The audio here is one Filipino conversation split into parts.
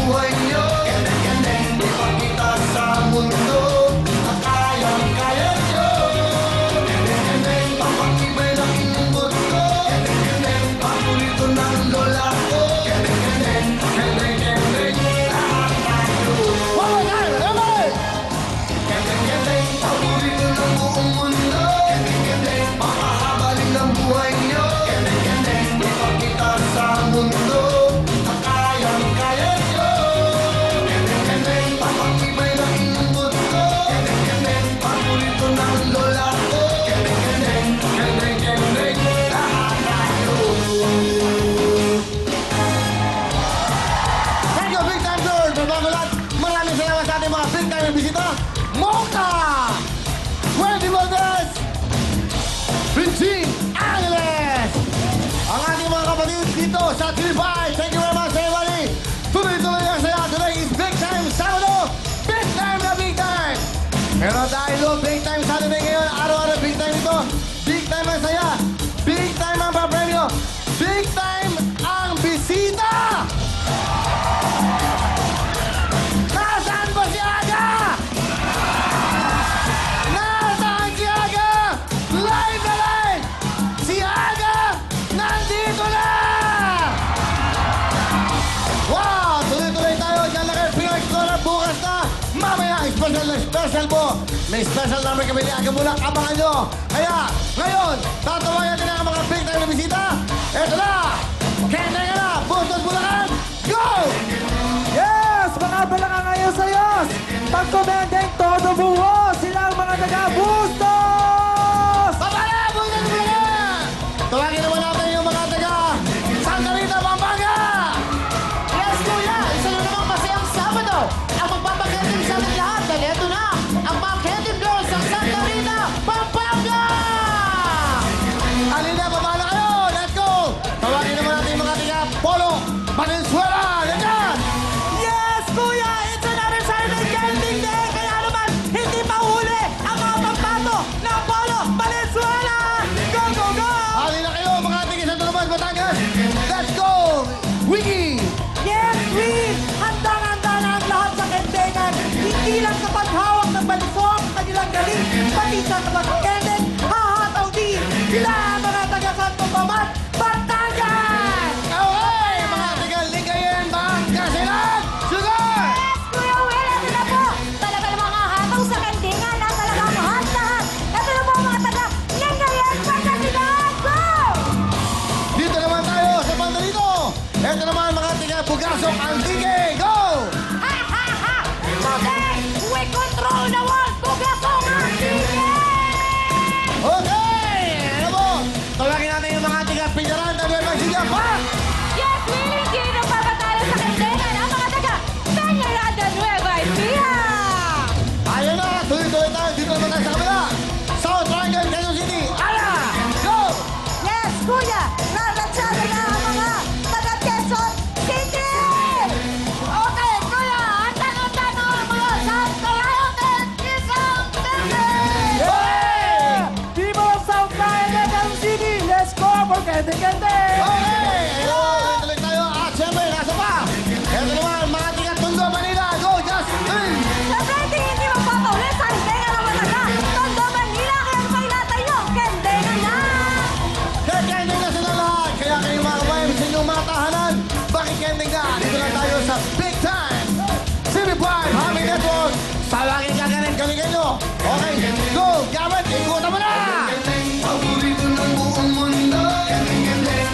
buhay nyo. Ipakita sa mundo na kayang-kaya nyo. Papakibay ng inyong gusto. Paborito ng lola ko. Lahat tayo. Paborito ng buong mundo. Makahabalin ng buhay nyo. Ipakita sa mundo na kayang-kaya nyo. Papakibay ng inyong gusto. Paborito ng lola ko. Lahat tayo. Thank you, big time tour! Bago lahat, maraming salamat sa ating mga big time bisita. Mocha! Wendy Valdez! Vincent Angeles! Ang ating mga kapatid dito sa Tribay. Thank you very much, everybody! Tuloy-tuloy ang saya. Today is big time Sabado. Big time na big time! Pero dahil big time Saturday ngayon, araw-araw big time ito. Big time ang saya. Big time ang papremyo. Big time ang bisita! Nasaan ba si Aga? Nasaan si Aga? Live na live! Si Aga nandito na! Wow! Tuloy-tuloy tayo. Diyan lang kayo. Pinoy Explorer bukas na. Mamaya, special na special po. May special number kami ni Aga Bulak. Abangan nyo. Kaya, ngayon, tatawagan natin ang mga big time na bisita. Ito na! Kenda ka na! Bustos Bulacan! Go! Yes! Mga Bulacan ngayon sa Diyos! Pagkomendeng todo buo! Sila ang mga taga-Bustos! Babala! Bustos Bulacan! Tawagin naman natin yung mga taga Santa Rita, Pampanga! Yes, kuya! Isa na namang masayang Sabado! Ang magpapagaling sa ating lahat dahil ito na ang mga Candy Girls ng Santa Rita, Pampanga! Alina, babala kayo! Let's go! Tawagin naman natin yung mga taga Polo, Valenzuela! Nandiyan! Yes, kuya! It's another Saturday Camping Day! Kaya naman, hindi mahuli ang mga pagbato ng Polo Valenzuela! Go, go, go! Alina kayo, mga taga Santo Tomas, Batangas! Let's go! Wiki! Yes, Queen! Handang-handa na ang lahat sa kendengan. Hindi lang sa paghawak ng baliso ang kanilang galing, pati sa pagkendeng hahataw din. Sila ang mga taga Santo Tomas, Batangas! Okay! Mga taga Ligayen, Pangasinan! Sugar! Yes, Kuya Will! Ito na po! Talaga namang hahataw sa kandingan na talagang lahat-lahat. Ito na po ang mga taga Lingayen, Pangasinan! Go! Dito naman tayo sa Bandalito! Ito naman mga taga Bugasok, Antique! Go! Ha, ha, ha! Today, we control the world! Bugasong Antique! Okay! Ano po? Tawagin natin yung mga taga Piñaranda, Nueva Ecija, Park! Yes, Willie! Hindi nagpapatalo sa kandengan ang mga taga Peñaranda Nueva Ecija! Ayun na! Tuloy-tuloy tayo! Dito naman tayo sa kabila! South Triangle, Quezon City! Ala! Go! Yes, Kuya! Naratsada na ang mga taga Quezon City! Okay, Kuya! Handa na ang mga Santa Lionel Quezon City! Yeah! Viva South Triangle, Quezon City! Let's go for Kende-Kende! Okay! Ayun! Tuloy tayo! At syempre, nasa pa! Ito naman, mga taga Tondo, Manila! Go! Just three! Siyempre, hindi magpapaulit sa kandengan ng mga taga Tondo, Manila! Kaya mailatan nyo, kandengan na! Kending na sila lahat! Kaya kayo mga kabayan sa inyong mga tahanan, bakit kending ka? Dito lang tayo sa Big Time! CB5, Hami Network! Tawagin ka galing galingan nyo! Okay, go! Gamit, ikutan mo na! Paborito ng buong mundo.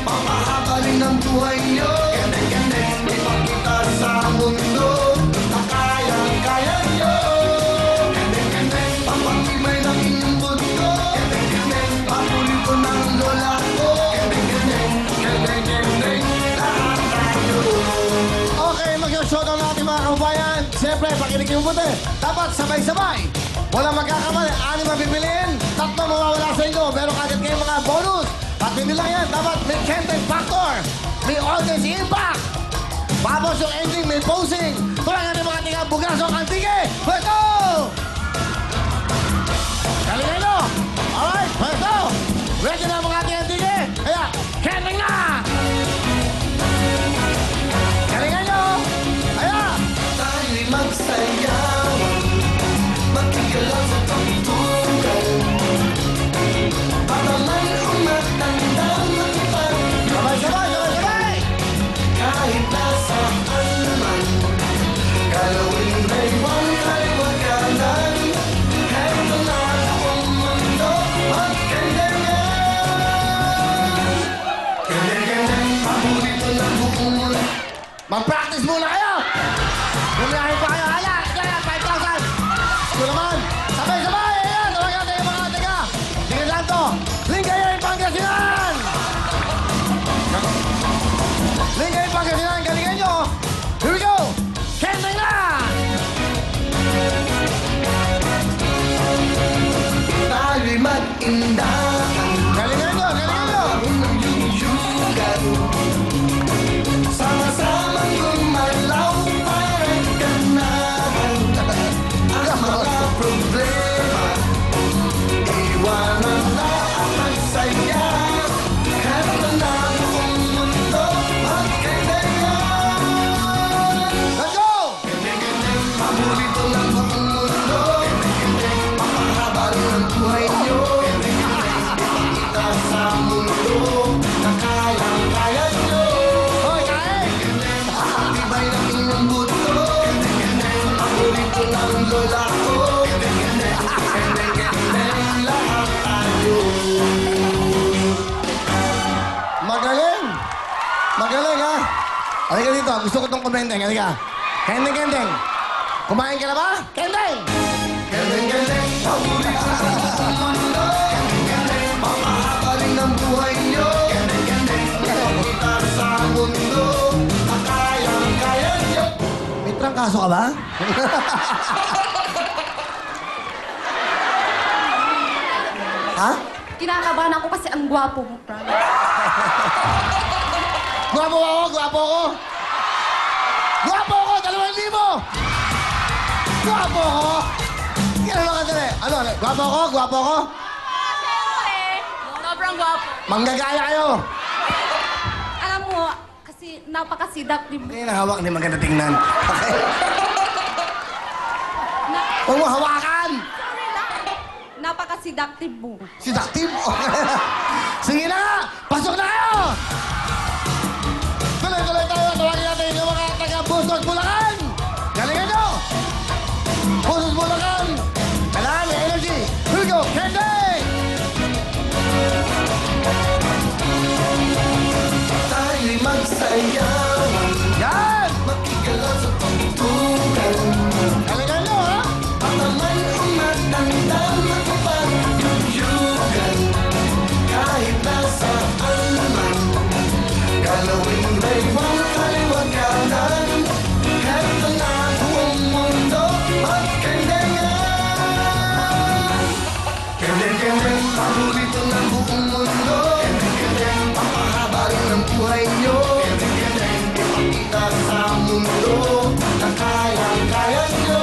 Papahabalin ng buhay nyo. Ipakita sa mundo na kayang-kaya nyo. Papakibay ng inyong gusto. Paborito ng lola ko. Lahat tayo. Okay, mag-showdown natin mga kababayan. Siyempre, pakinig yung buti. Dapat sabay-sabay. Walang magkakamali. Anim ang pipiliin. Tatlo mawawala sa inyo. Meron kagad kayong mga bonus. At hindi lang yan. Dapat may content factor. May audience impact. Tapos yung ending, may posing. Tulangan ng mga tinga Bugasok, Antique. Let's go! Galingan nyo! Alright, let's go! Ready na mga ating Antique? Kaya, kending na! Galingan nyo! Ayan! Mag-practice muna kayo! Bumiyahin pa kayo. Ayan! Ayan! 5,000! Ito naman! Sabay-sabay! Ayan! Tawagan natin yung mga taga! Sige lang to! Lingayen, Pangasinan! Lingayen, Pangasinan! Galingan nyo! Here we go! Kending na! Tayo'y mag-indahan. Galingan nyo! Galingan nyo! Unang yuyugan. Sama-samang gumalaw para ganahan ang mga problema. Iwanan na ang magsaya. Kahit na ang mundo magkailangan. Let's go! Paborito lang ang mundo. Mapahaba rin ang buhay nyo. Ipakita sa mundo na kayang-kaya nyo. Hoy, kain! Tibay ng inyong buto. Paborito ng lola ko. Lahat tayo. Magaling! Magaling, ha? Halika dito. Gusto ko itong kumendeng. Halika. Kendeng, kendeng. Kumain ka na ba? Kendeng! Galing-galing, paborito ng mundo. Mapahaba rin ang buhay nyo. Ipakita sa mundo na kayang-kaya nyo. May trangkaso ka ba? ha? Kinakabahan ako kasi ang gwapo mo, promise. Gwapo ako! Gwapo ako! Gwapo ako! 2,000! Gwapo ako! Ganun lang kadali. Ano? Gwapo ako? Gwapo ako? Siyempre, sobrang gwapo. Manggagaya kayo! Alam mo, kasi napaka-seductive. Hindi na hawak, hindi maganda tingnan. Okay? Na, Huwag mo hawakan! sorry lang. Napaka-seductive mo. Seductive? Okay. Sige na nga! Pasok na kayo! Tuloy-tuloy tayo. Tawagin natin yung mga taga-Bustos, Bulacan! Galingan nyo! Bustos, Bulacan! Kailangan may energy! Here we go! Candy! Tayo'y magsayawan. Yan! Makigalaw sa pagtukan. Galingan nyo, ha? At naman umatandang makipagyuyugan. Kahit nasaan man, galawin laywang kaliwag kanan. Heto na buong mundo magkandangan. Kendeng-kendeng, paborito ng buong mundo. Kendeng-kendeng, papahaba rin ang buhay nyo. Kendeng-kendeng, ipakita sa mundo na kayang-kaya nyo.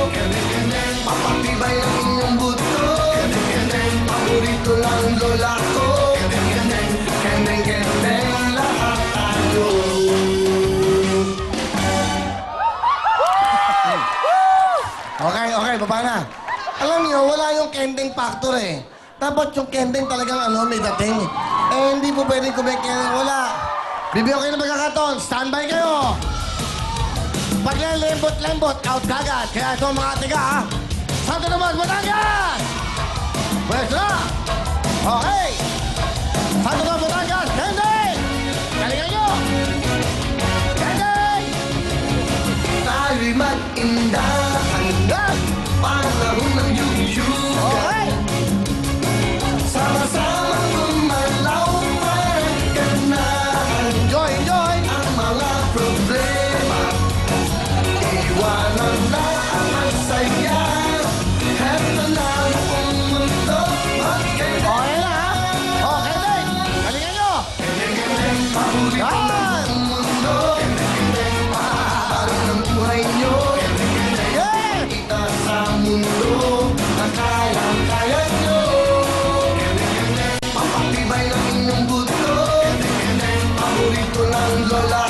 Kendeng-kendeng, papatibay ang inyong buto. Kendeng-kendeng, paborito ng lola ko. Kendeng-kendeng, kendeng-kendeng, lahat tayo. Okay, okay, baba na. Alam niyo, wala yung kending factor eh. Dapat yung kending talagang may dating. Eh, hindi po pwedeng kumikending. Wala. Bibigyan kayo ng pagkakataon. Standby kayo. Pag lembot-lembot, out kagad. Kaya ito mga tiga, ha? Santo Tomas, Batangas! Pwesto na! Okay! Santo Tomas, Batangas, kending! Galingan nyo! Kending! Tayo'y mag-indahan. Yan! Panahon ng yuyugan. Okay! Sama-sama gumalaw para ganahan Enjoy, enjoy! ang mga problema. Iwanan na ang magsaya. Heto na ang mundo magkailangan. Okay na, ha? Okay, Deng! Galingan nyo! Paborito Yan! ng mundo. Mahaba rin ang buhay nyo. Yeah! Kita sa mundo na kayang-kaya nyo. Papatibay ng inyong buto. Paborito ng lola